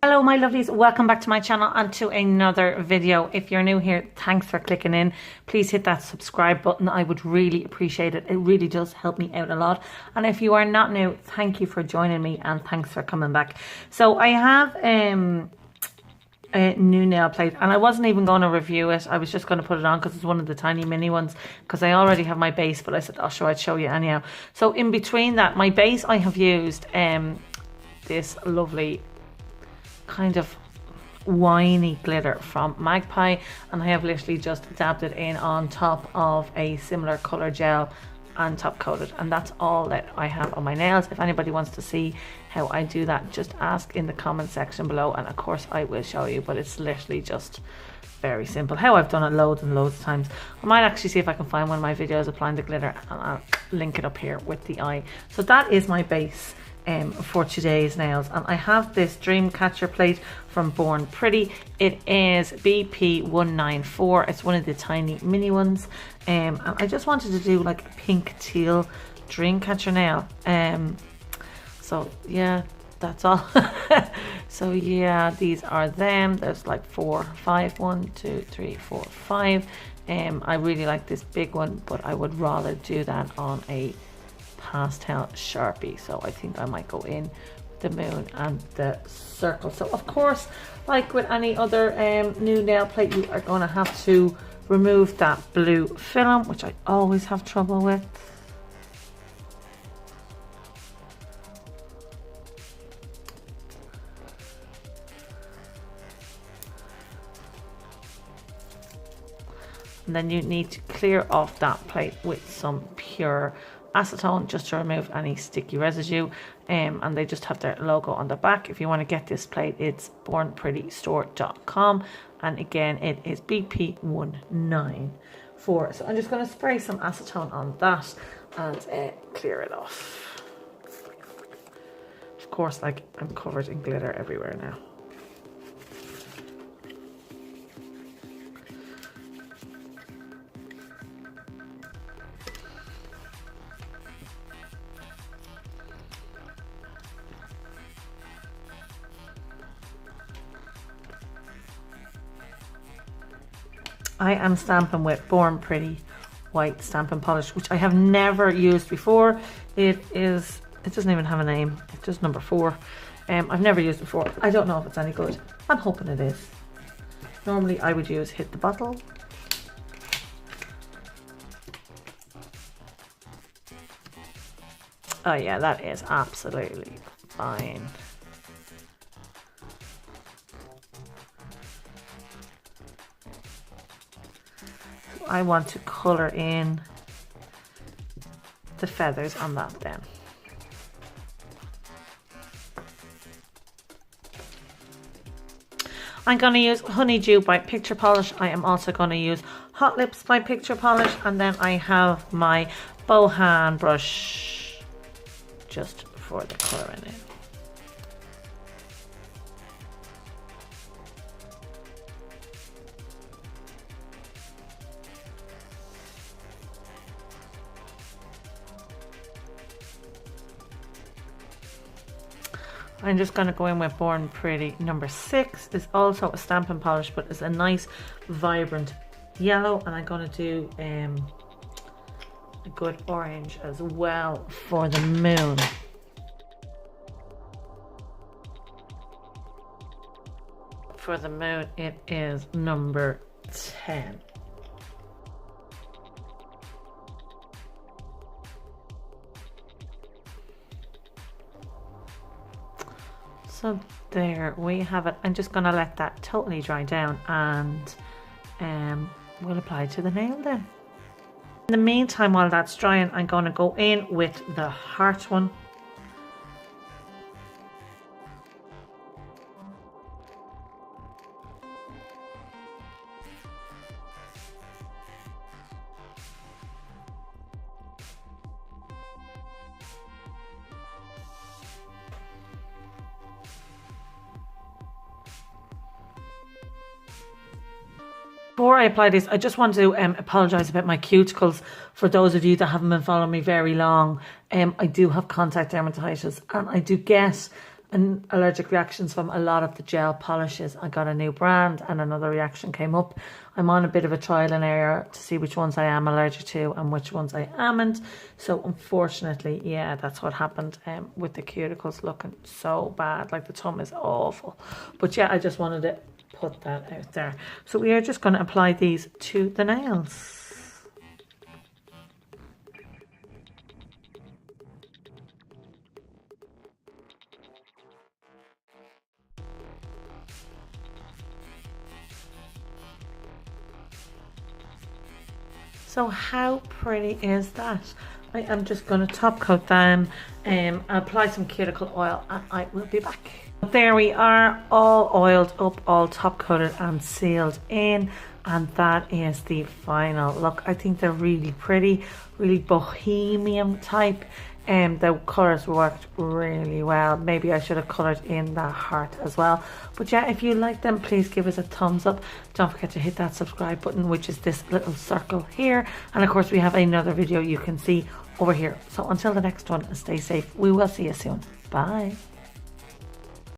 Hello my lovelies, welcome back to my channel and to another video. If you're new here, thanks for clicking in. Please hit that subscribe button, I would really appreciate it. It really does help me out a lot. And if you are not new, thank you for joining me and thanks for coming back. So I have a new nail plate and I wasn't even going to review it. I was just going to put it on because it's one of the tiny mini ones because I already have my base, but I said, oh sure, I'd show you anyhow. So in between that, my base, I have used this lovely kind of winey glitter from Magpie, and I have literally just dabbed it in on top of a similar color gel and top coated, and that's all that I have on my nails. If anybody wants to see how I do that, just ask in the comment section below and of course I will show you, but it's literally just very simple how I've done it loads and loads of times. I might actually see if I can find one of my videos applying the glitter and I'll link it up here with the eye. So that is my base for today's nails, and I have this dreamcatcher plate from Born Pretty. It is BP194. It's one of the tiny mini ones, and I just wanted to do like a pink teal dreamcatcher nail. So yeah, that's all. So yeah, these are them. There's like 4, 5, 1, 2, 3, 4, 5. I really like this big one, but I would rather do that on a pastel Sharpie, so I think I might go in the moon and the circle. So of course, like with any other new nail plate, you are going to have to remove that blue film, which I always have trouble with. And then you need to clear off that plate with some pure acetone just to remove any sticky residue, and they just have their logo on the back. If you want to get this plate, it's bornprettystore.com, and again it is BP194. So I'm just going to spray some acetone on that and clear it off. Of course, like, I'm covered in glitter everywhere now. I am stamping with Born Pretty white stamping polish, which I have never used before. It doesn't even have a name. It's just number 4. I've never used it before. I don't know if it's any good. I'm hoping it is. Normally I would use Hit the Bottle. Oh yeah, that is absolutely fine. I want to colour in the feathers on that then. I'm going to use Honeydew by Picture Polish. I am also going to use Hot Lips by Picture Polish, and then I have my Bohan brush just for the colouring in. I'm just going to go in with Born Pretty number 6. It's also a stamping polish, but it's a nice vibrant yellow, and I'm going to do a good orange as well for the moon. For the moon, it is number 10. So there we have it. I'm just going to let that totally dry down, and we'll apply it to the nail then. In the meantime, while that's drying, I'm going to go in with the heart one. Before I apply this, I just want to apologise about my cuticles. For those of you that haven't been following me very long, I do have contact dermatitis, and I do get allergic reactions from a lot of the gel polishes. I got a new brand and another reaction came up. I'm on a bit of a trial and error to see which ones I am allergic to and which ones I amn't. So unfortunately, yeah, that's what happened with the cuticles looking so bad. Like the tongue is awful. But yeah, I just wanted to put that out there. So we are just going to apply these to the nails. So how pretty is that? I am just going to top coat them and apply some cuticle oil and I will be back. There we are, all oiled up, all top coated and sealed in, and that is the final look. I think they're really pretty, really bohemian type. The colours worked really well. Maybe I should have coloured in that heart as well. But yeah, if you like them, please give us a thumbs up. Don't forget to hit that subscribe button, which is this little circle here. And of course, we have another video you can see over here. So until the next one, stay safe. We will see you soon. Bye.